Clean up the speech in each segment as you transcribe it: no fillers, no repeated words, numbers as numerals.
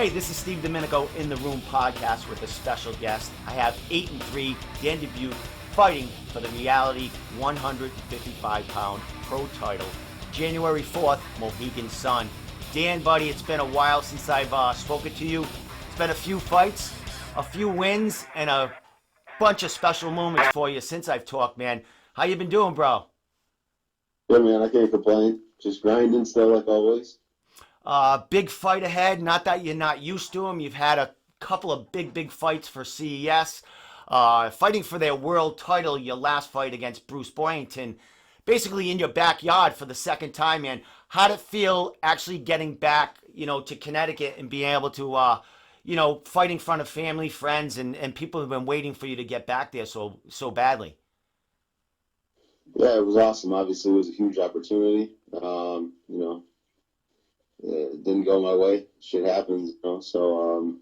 Hey, this is Steve Domenico in the Room podcast with a special guest. I have 8-3 Dan Dubuque fighting for the reality 155-pound pro title. January 4th, Mohegan Sun. Dan, buddy, it's been a while since I've spoken to you. It's been a few fights, a few wins, and a bunch of special moments for you since I've talked, man. How you been doing, bro? Good, man. I can't complain. Just grinding still like always. Big fight ahead. Not that you're not used to them. You've had a couple of big fights for CES. Fighting for their world title, your last fight against Bruce Boynton, basically in your backyard for the second time, man. How'd it feel actually getting back, to Connecticut and being able to, fight in front of family, friends, and people who've been waiting for you to get back there so badly? Yeah, it was awesome. Obviously, it was a huge opportunity. It didn't go my way. Shit happens, So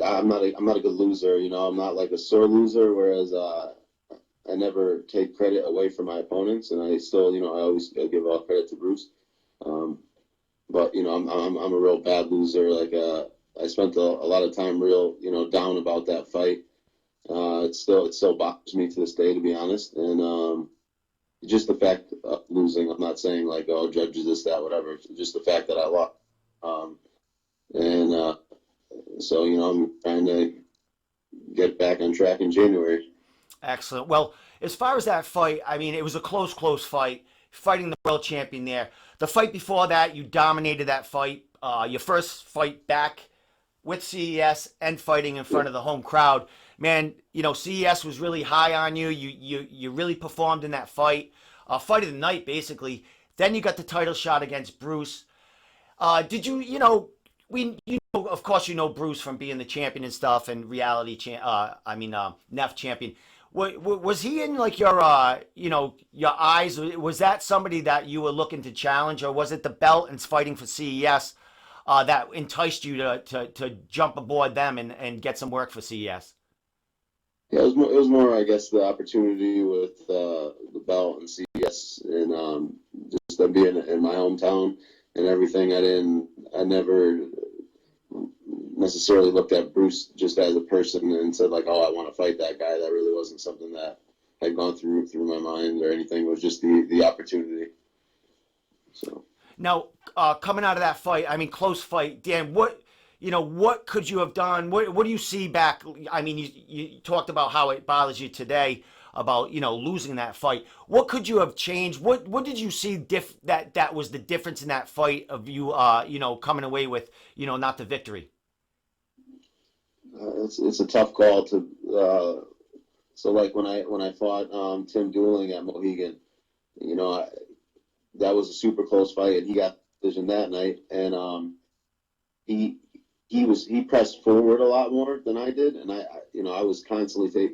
I'm not a good loser. I'm not like a sore loser. Whereas I never take credit away from my opponents, and I still, I always give all credit to Bruce. But I'm a real bad loser. Like I spent a lot of time real, down about that fight. It still bothers me to this day, to be honest. And just the fact of losing, I'm not saying like, oh, judges this, that, whatever. Just the fact that I lost. So, I'm trying to get back on track in January. Excellent. Well, as far as that fight, I mean, it was a close fight, fighting the world champion there. The fight before that, you dominated that fight. Your first fight back with CES and fighting in front of the home crowd. Man, CES was really high on you. You really performed in that fight. Fight of the night, basically. Then you got the title shot against Bruce. Did you, of course, Bruce from being the champion and stuff and reality, NEF champion. Was he in like your eyes? Was that somebody that you were looking to challenge, or was it the belt and fighting for CES that enticed you to jump aboard them and get some work for CES? Yeah, it was more, I guess, the opportunity with the belt and CES, and just them being in my hometown and everything. I never necessarily looked at Bruce just as a person and said like, oh, I want to fight that guy. That really wasn't something that had gone through my mind or anything. It was just the opportunity. So now, coming out of that fight, I mean, close fight, Dan, what could you have done? What do you see back? I mean, you talked about how it bothers you today about, losing that fight. What could you have changed? What did you see that was the difference in that fight of you, coming away with, not the victory? It's a tough call to, so like when I fought Tim Dueling at Mohegan, that was a super close fight, and he got the decision that night, and he pressed forward a lot more than I did, and I was constantly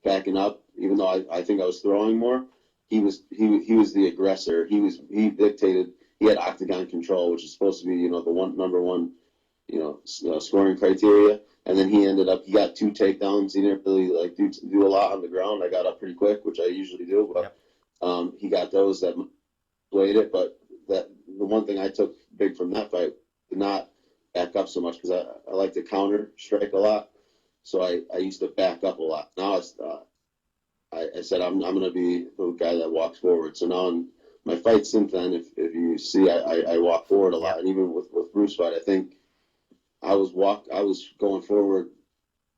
backing up, even though I think I was throwing more. He was the aggressor. He dictated. He had octagon control, which is supposed to be the number one scoring criteria. And then he got 2 takedowns. He didn't really do a lot on the ground. I got up pretty quick, which I usually do, but he got those that played it. But the one thing I took big from that fight, did not back up so much, because I like to counter strike a lot. So I used to back up a lot. Now I said I'm going to be the guy that walks forward. So now in my fights since then, if you see, I walk forward a lot. And even with Bruce fight, I think I was going forward,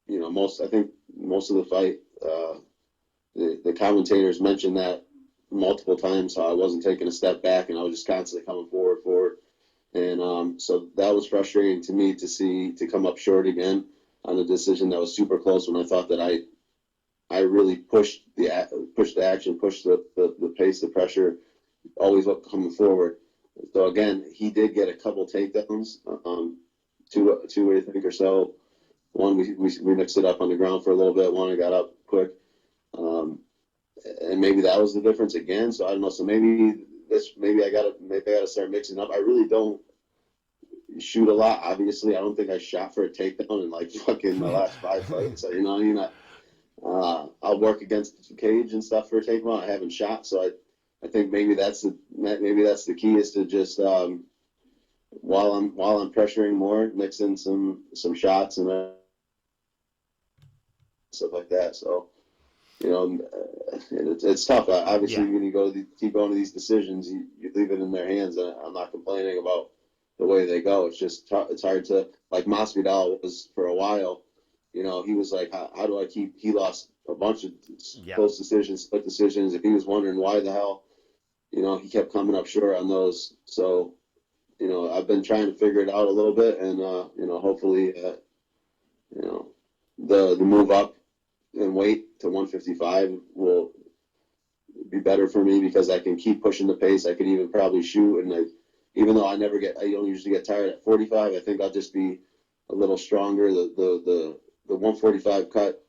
most of the fight. The commentators mentioned that multiple times, how I wasn't taking a step back and I was just constantly coming forward. And so that was frustrating to me to come up short again on a decision that was super close, when I thought that I really pushed the action, pushed the pace, the pressure, always coming forward. So again, he did get a couple takedowns, two I think or so. One we mixed it up on the ground for a little bit. One I got up quick, and maybe that was the difference again. So I don't know. So maybe I gotta start mixing up. I really don't shoot a lot. Obviously, I don't think I shot for a takedown in like fucking my last 5 fights. So I'll work against the cage and stuff for a takedown. I haven't shot, so I think maybe that's the key, is to just while I'm pressuring more, mix in some shots and stuff like that. So it's tough. Obviously, Yeah. when you keep going to these decisions, you leave it in their hands. And I'm not complaining about the way they go. It's just it's hard to, like Masvidal was for a while. He was like, how do I keep? He lost a bunch of Yeah. close decisions, split decisions. If he was wondering why the hell, he kept coming up short on those. So I've been trying to figure it out a little bit, and hopefully, the move up and weight to 155 will be better for me because I can keep pushing the pace. I can even probably shoot, and even though I don't usually get tired at 45. I think I'll just be a little stronger. The 145 cut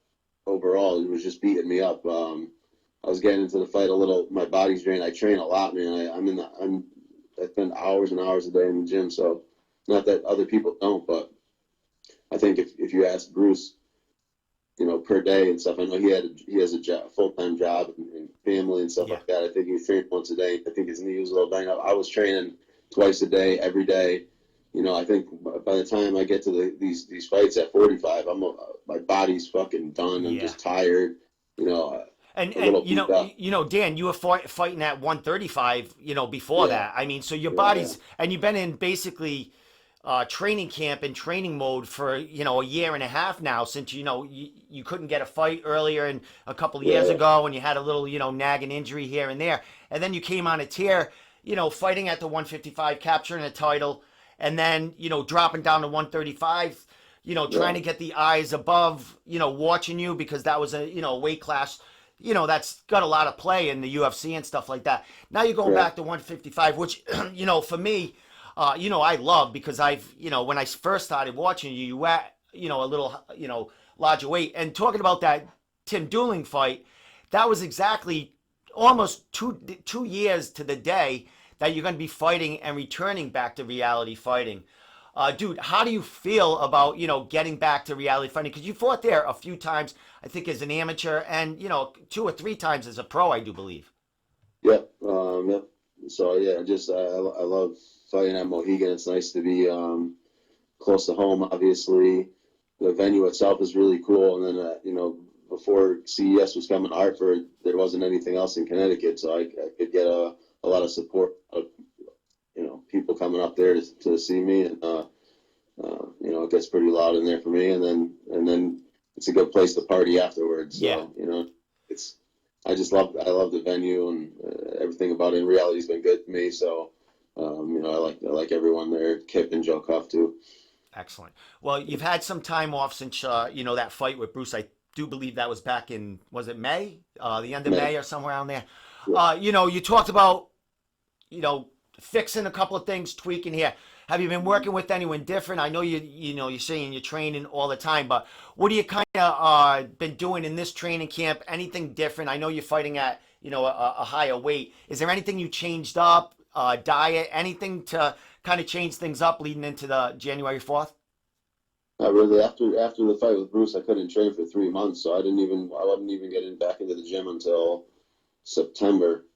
overall, it was just beating me up. I was getting into the fight a little. My body's drained. I train a lot, man. I spend hours and hours a day in the gym. So not that other people don't, but I think if you ask Bruce, per day and stuff. I know he has a full-time job and family and stuff Yeah. like that. I think he trained once a day. I think his knee was a little banged up. I was training twice a day, every day. I think by the time I get to these fights at 45, my body's fucking done. I'm Yeah. just tired. And A little you beat know up. Dan, you were fighting at 135, before Yeah, that. I mean, so your yeah, body's and you've been in basically training camp and training mode for a year and a half now since you couldn't get a fight earlier and a couple of yeah, years yeah, ago and you had a little nagging injury here and there, and then you came on a tear, fighting at the 155, capturing a title, and then dropping down to 135, trying yeah, to get the eyes above, watching you because that was a weight class, that's got a lot of play in the UFC and stuff like that. Now you're going yeah, back to 155, which, for me, I love because when I first started watching you, you were, a little, larger weight. And talking about that Tim Dooling fight, that was exactly almost 2 years to the day that you're going to be fighting and returning back to reality fighting. Dude, how do you feel about getting back to reality fighting? Because you fought there a few times, I think, as an amateur, and 2 or 3 times as a pro, I do believe. yeah. Yeah. So yeah, just I love fighting at Mohegan. It's nice to be close to home. Obviously, the venue itself is really cool. And then before CES was coming to Hartford, there wasn't anything else in Connecticut, so I could get a lot of support of people coming up there to see me, and it gets pretty loud in there for me. And then it's a good place to party afterwards. Yeah. So it's I love the venue, and everything about it. And reality's been good to me. So I like everyone there, Kip and Joe Cuff too. Excellent. Well, you've had some time off since that fight with Bruce. I do believe that was back in, was it May? The end of Man, May or somewhere around there. yeah. You talked about fixing a couple of things, tweaking here. Have you been working with anyone different? I know you're saying you're training all the time, but what do you kind of been doing in this training camp? Anything different? I know you're fighting at a higher weight. Is there anything you changed up? Diet? Anything to kind of change things up leading into the January 4th? I really after the fight with Bruce, I couldn't train for 3 months, so I wasn't even getting back into the gym until September.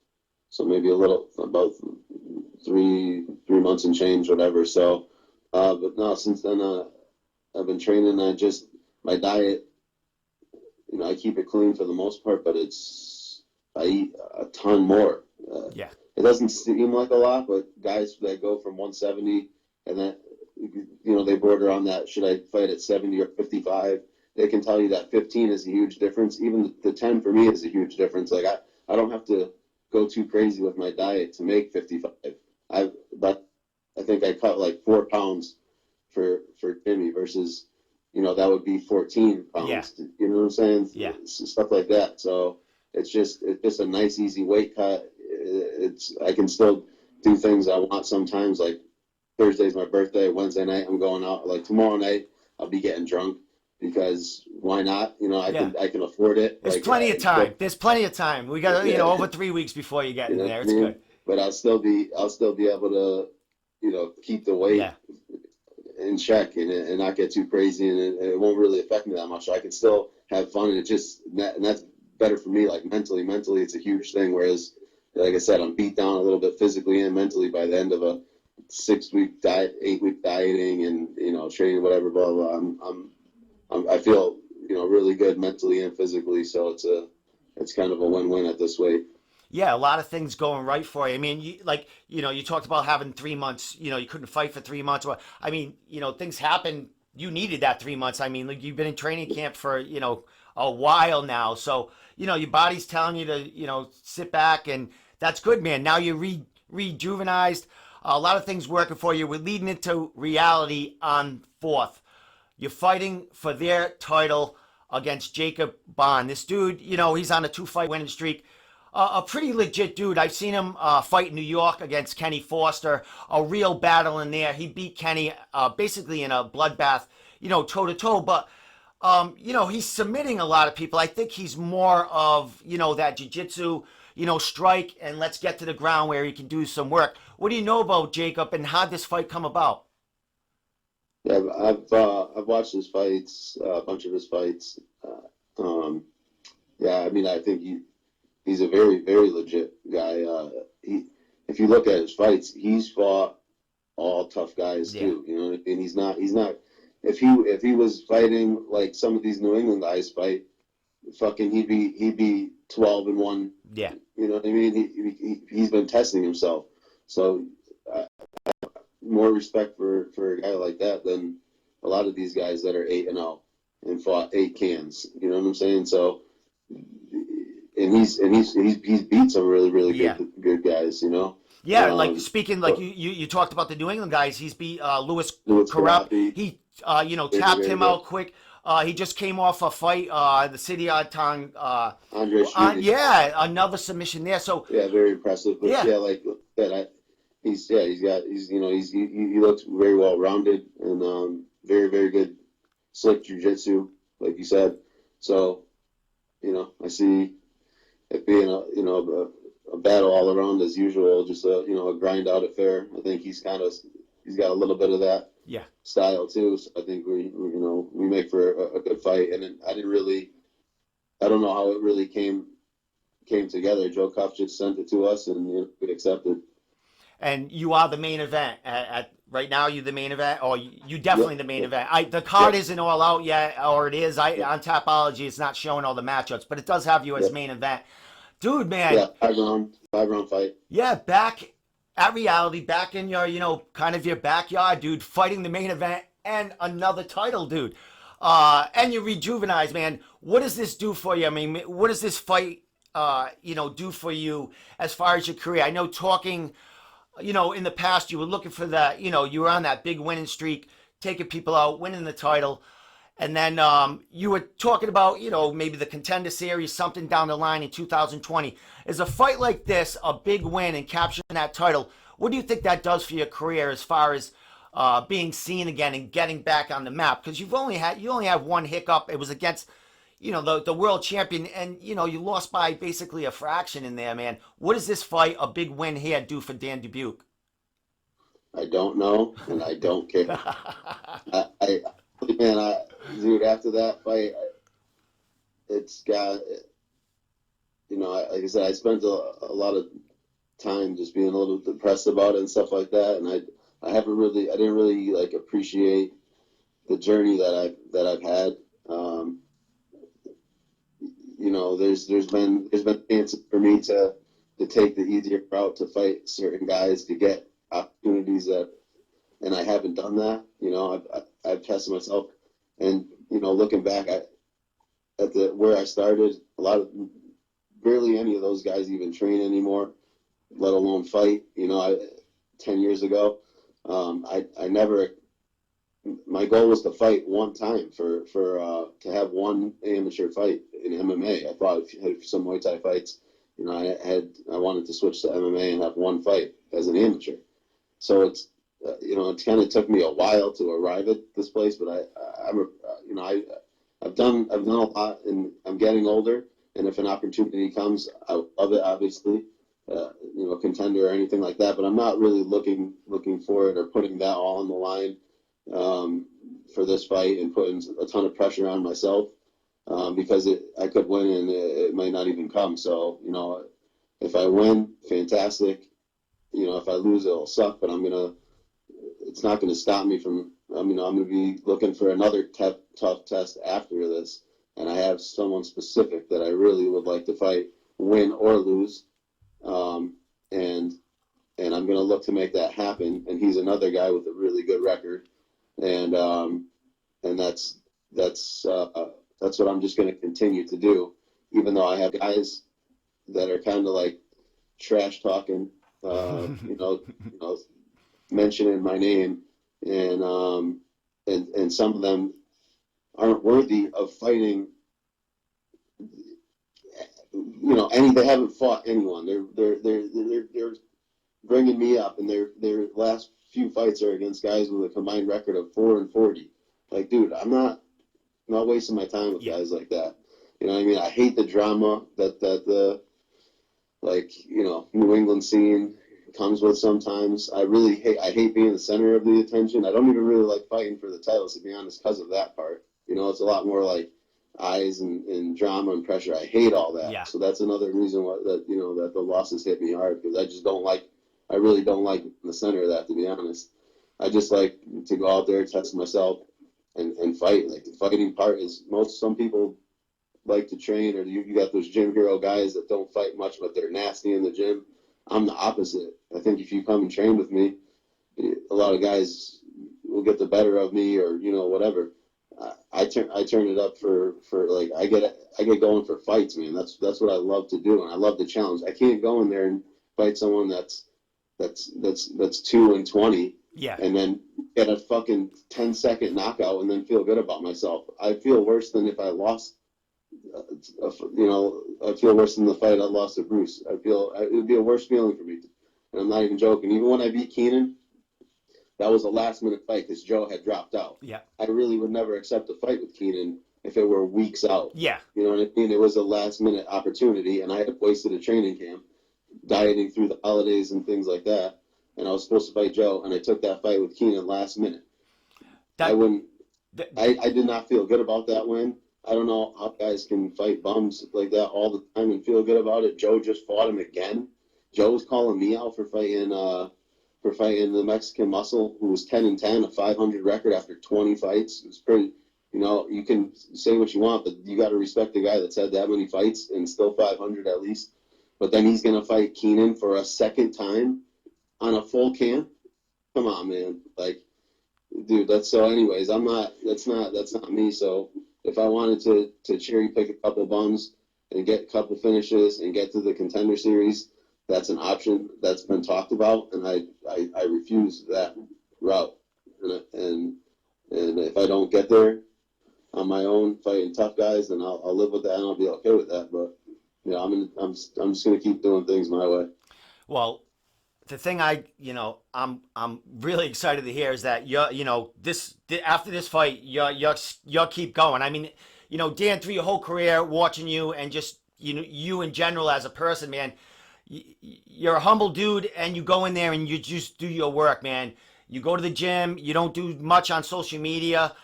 So maybe about 3 months and change, whatever. So, but no, since then I've been training. My diet, I keep it clean for the most part, but I eat a ton more. Yeah. It doesn't seem like a lot, but guys that go from 170 and that they border on that. Should I fight at 70 or 55? They can tell you that 15 is a huge difference. Even the 10 for me is a huge difference. Like I don't have to go too crazy with my diet to make 55. But I think I cut like 4 pounds for Jimmy versus that would be 14 Yeah. pounds. You know what I'm saying? Yeah. Stuff like that. So it's just a nice easy weight cut. I can still do things I want sometimes. Like Thursday's my birthday. Wednesday night I'm going out. Like tomorrow night I'll be getting drunk because why not? Yeah. I can afford it. There's Like plenty of time. There's plenty of time. We got yeah, over 3 weeks before you get you in know there. what I It's mean. good. But I'll still be able to keep the weight Yeah. in check and not get too crazy, and it won't really affect me that much. So I can still have fun, and that's better for me. Like mentally, it's a huge thing. Whereas, like I said, I'm beat down a little bit physically and mentally by the end of 6-week diet, 8-week dieting, and training, whatever, blah blah. I feel really good mentally and physically, so it's kind of a win-win at this weight. Yeah, a lot of things going right for you. I mean, you talked about having 3 months. You couldn't fight for 3 months. Well, I mean, things happen. You needed that 3 months. I mean, like you've been in training camp for a while now, so your body's telling you to sit back, and that's good, man. Now you're rejuvenized. A lot of things working for you. We're leading into reality on fourth. You're fighting for their title against Jacob Bohn. This dude, he's on a 2-fight winning streak. A pretty legit dude. I've seen him fight in New York against Kenny Foster. A real battle in there. He beat Kenny basically in a bloodbath, toe to toe. But he's submitting a lot of people. I think he's more of that jiu-jitsu, strike and let's get to the ground where he can do some work. What do you know about Jacob, and how'd this fight come about? Yeah, I've watched his fights, a bunch of his fights. Yeah, I mean, I think he's a very, very legit guy. If you look at his fights, he's fought all tough guys too. You know what I mean? He's not. If he was fighting like some of these New England guys fight, fucking he'd be 12-1. Yeah. You know what I mean? He's been testing himself. So more respect for a guy like that than a lot of these guys that are 8-0 and fought 8 cans. You know what I'm saying? So, and he's beat some really, really good guys. Yeah, like speaking, like you talked about the New England guys. He's beat Louis Carappi. He tapped him out quick. He just came off a fight, the City Tong. Andre another submission there. So yeah, very impressive. But like that, he looks very well rounded and very, very good, slick jiu-jitsu, like you said. So I see it being a battle all around as usual, just a grind out affair. I think he's got a little bit of that style too. So I think we make for a good fight. And I don't know how it really came together. Joe Cuff just sent it to us, and we accepted. And you are the main event at right now. You the main event, or you definitely the main event. The card isn't all out yet, or it is. On Tapology, it's not showing all the matchups, but it does have you as main event. Dude, man. Yeah, five round fight. Yeah, back at reality, back in your, kind of your backyard, dude, fighting the main event and another title, dude. And you're rejuvenized, man. What does this do for you? I mean, what does this fight, do for you as far as your career? I know talking, in the past, you were looking for that, you were on that big winning streak, taking people out, winning the title. And then you were talking about, maybe the Contender Series, something down the line in 2020. Is a fight like this a big win and capturing that title? What do you think that does for your career as far as being seen again and getting back on the map? Because you only have one hiccup. It was against, the world champion, and you lost by basically a fraction in there, man. What does this fight, a big win here, do for Dan Dubuque? I don't know, and I don't care. Dude, after that fight, it's got, like I said, I spent a lot of time just being a little depressed about it and stuff like that, and I didn't really like appreciate the journey that I've had. There's been chances for me to take the easier route to fight certain guys to get opportunities and I haven't done that. I've tested myself, and looking back at where I started, barely any of those guys even train anymore, let alone fight. 10 years ago, my goal was to fight one time to have one amateur fight in MMA. I thought if some Muay Thai fights, I wanted to switch to MMA and have one fight as an amateur. So it's it kind of took me a while to arrive at this place, but I've done a lot, and I'm getting older. And if an opportunity comes, I love it, obviously, contender or anything like that. But I'm not really looking for it or putting that all on the line for this fight and putting a ton of pressure on myself because I could win and it might not even come. So if I win, fantastic. If I lose, it'll suck. But I'm gonna it's not going to stop me from. I'm going to be looking for another tough test after this, and I have someone specific that I really would like to fight, win or lose, and I'm going to look to make that happen. And he's another guy with a really good record, and that's what I'm just going to continue to do, even though I have guys that are kind of like trash talking, mentioning my name, and some of them aren't worthy of fighting. They haven't fought anyone. They're bringing me up, and their last few fights are against guys with a combined record of 4-40. Like, dude, I'm not wasting my time with guys like that. You know what I mean? I hate the drama that the New England scene comes with sometimes. I hate being the center of the attention. I don't even really like fighting for the titles, to be honest, because of that part. It's a lot more like eyes and drama and pressure. I hate all that. Yeah. So that's another reason why that the losses hit me hard, because I really don't like the center of that, to be honest. I just like to go out there, test myself, and fight. Like, the fighting part is some people like to train, or you got those gym hero guys that don't fight much, but they're nasty in the gym. I'm the opposite. I think if you come and train with me, a lot of guys will get the better of me, or whatever. I turn it up for like, I get going for fights, man. That's what I love to do, and I love the challenge. I can't go in there and fight someone that's 2-20, and then get a fucking 10-second knockout and then feel good about myself. I feel worse than if I lost. I feel worse than the fight I lost to Bruce. It would be a worse feeling for me, and I'm not even joking. Even when I beat Keenan, that was a last-minute fight because Joe had dropped out. Yeah. I really would never accept a fight with Keenan if it were weeks out. Yeah. You know what I mean? It was a last-minute opportunity, and I had wasted a training camp, dieting through the holidays and things like that, and I was supposed to fight Joe, and I took that fight with Keenan last minute. I did not feel good about that win. I don't know how guys can fight bums like that all the time and feel good about it. Joe just fought him again. Joe was calling me out for fighting the Mexican Muscle, who was 10-10, a 500 record after 20 fights. It was pretty. You can say what you want, but you got to respect the guy that's had that many fights and still 500 at least. But then he's gonna fight Keenan for a second time on a full camp. Come on, man. Like, dude, that's so. Anyways, That's not me. So if I wanted to cherry pick a couple bums and get a couple finishes and get to the Contender Series, that's an option that's been talked about, and I refuse that route. And if I don't get there on my own fighting tough guys, then I'll live with that and I'll be okay with that. But I'm just gonna keep doing things my way. Well, the thing I'm really excited to hear is that after this fight you'll keep going. I mean, Dan, through your whole career, watching you and just you in general as a person, man, you're a humble dude, and you go in there and you just do your work, man. You go to the gym. You don't do much on social media.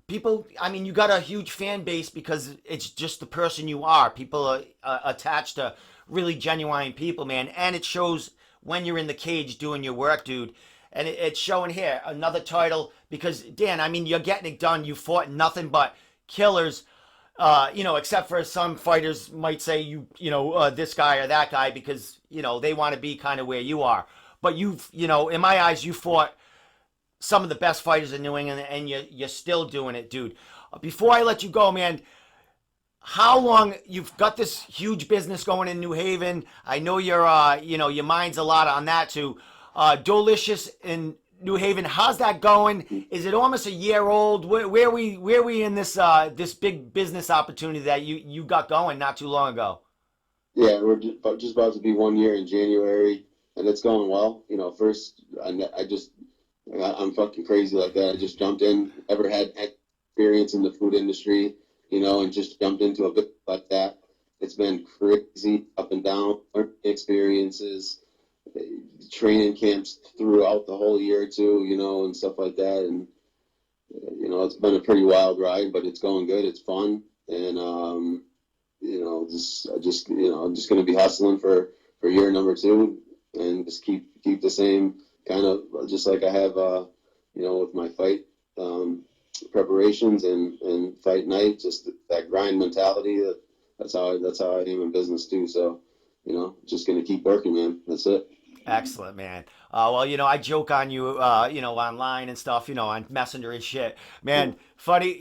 People, I mean, you got a huge fan base because it's just the person you are. People are attached to really genuine people, man, and it shows when you're in the cage doing your work, dude. And it's showing here. Another title, because, Dan, I mean, you're getting it done. You fought nothing but killers, except for some fighters might say this guy or that guy because, they want to be kind of where you are. But in my eyes, you fought some of the best fighters in New England, and you're still doing it, dude. Before I let you go, man, how long you've got this huge business going in New Haven? I know your mind's a lot on that too. Dolicious in New Haven, how's that going? Is it almost a year old? Where we in this this big business opportunity that you got going not too long ago? Yeah, we're just about to be 1 year in January, and it's going well. First I'm fucking crazy like that. I just jumped in, never had experience in the food industry, and just jumped into a bit like that. It's been crazy, up and down, learning experiences, training camps throughout the whole year or two, and stuff like that. And, it's been a pretty wild ride, but it's going good. It's fun. And, I'm just going to be hustling for year number 2 and just keep the same kind of, just like I have, with my fight preparations and fight night, just that grind mentality. That's how I am in business too. So, just gonna keep working, man. That's it. Excellent, man. Well, I joke on you, online and stuff, on Messenger and shit. Man, funny,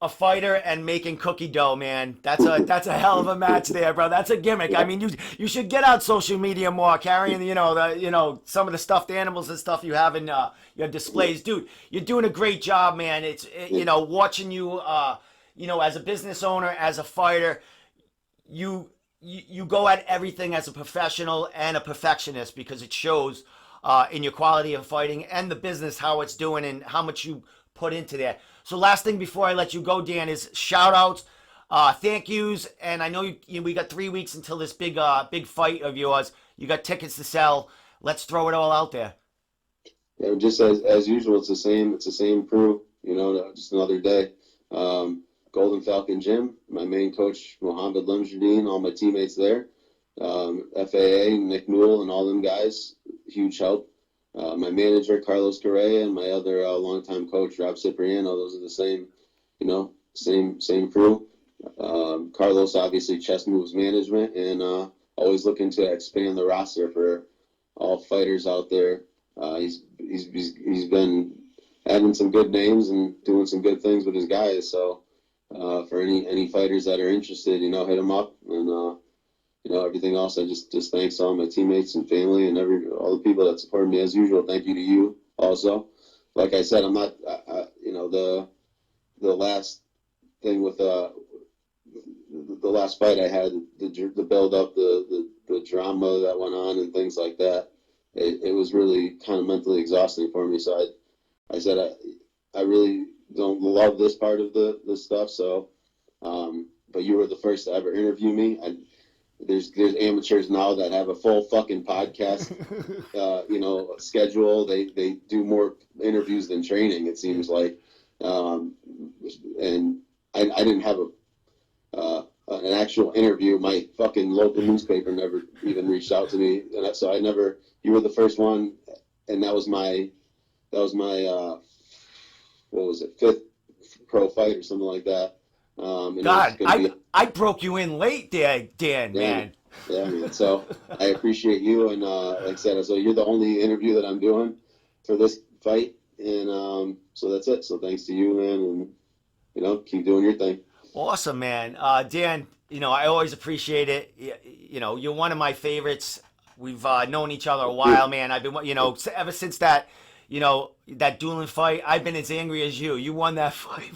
a fighter and making cookie dough, man. That's a hell of a match there, bro. That's a gimmick. Yeah. I mean, you should get out social media more, carrying, some of the stuffed animals and stuff you have in your displays, dude. You're doing a great job, man. Watching you, as a business owner, as a fighter, you go at everything as a professional and a perfectionist, because it shows in your quality of fighting and the business, how it's doing and how much you put into that. So last thing before I let you go, Dan, is shout outs, thank yous. And I know we got 3 weeks until this big fight of yours. You got tickets to sell. Let's throw it all out there. Yeah, just as usual, it's the same crew, just another day. Golden Falcon Gym, my main coach, Mohammed Lemjardine, all my teammates there, FAA, Nick Newell, and all them guys, huge help. My manager, Carlos Correa, and my other longtime coach, Rob Cipriano, those are the same crew. Carlos, obviously, Chess Moves Management, and always looking to expand the roster for all fighters out there. He's been adding some good names and doing some good things with his guys, so for any fighters that are interested, hit them up, and everything else. I just thanks all my teammates and family and all the people that support me as usual. Thank you to you also. Like I said, I'm not, the last thing with the last fight I had, the build up, the drama that went on and things like that. It was really kind of mentally exhausting for me. So I said I really don't love this part of the stuff. So, but you were the first to ever interview me. There's amateurs now that have a full fucking podcast, schedule. They do more interviews than training, it seems like. And I didn't have an actual interview. My fucking local newspaper never even reached out to me, and so you were the first one, and that was my what was it, 5th pro fight or something like that. God, I broke you in late there, Dan, man. Yeah, man. So I appreciate you, and like I said, so you're the only interview that I'm doing for this fight, and so that's it. So thanks to you, man, and keep doing your thing. Awesome, man. Dan, I always appreciate it. You're one of my favorites. We've known each other a while, man. I've been, ever since that, that dueling fight, I've been as angry as you. You won that fight.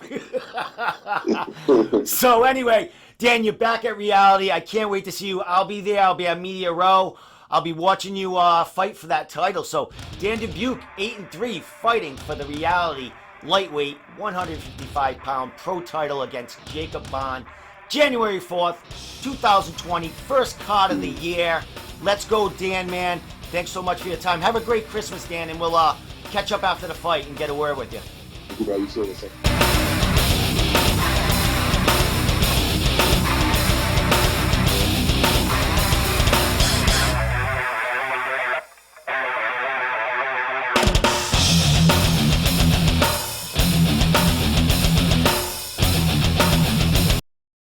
So anyway, Dan, you're back at Reality. I can't wait to see you. I'll be there. I'll be at Media Row. I'll be watching you fight for that title. So Dan Dubuque, 8-3, fighting for the Reality lightweight 155-pound pro title against Jacob Bohn, January 4th, 2020, first card of the year. Let's go, Dan, man. Thanks so much for your time. Have a great Christmas, Dan, and we'll catch up after the fight and get a word with you. Thank you, bro. You see you in a second.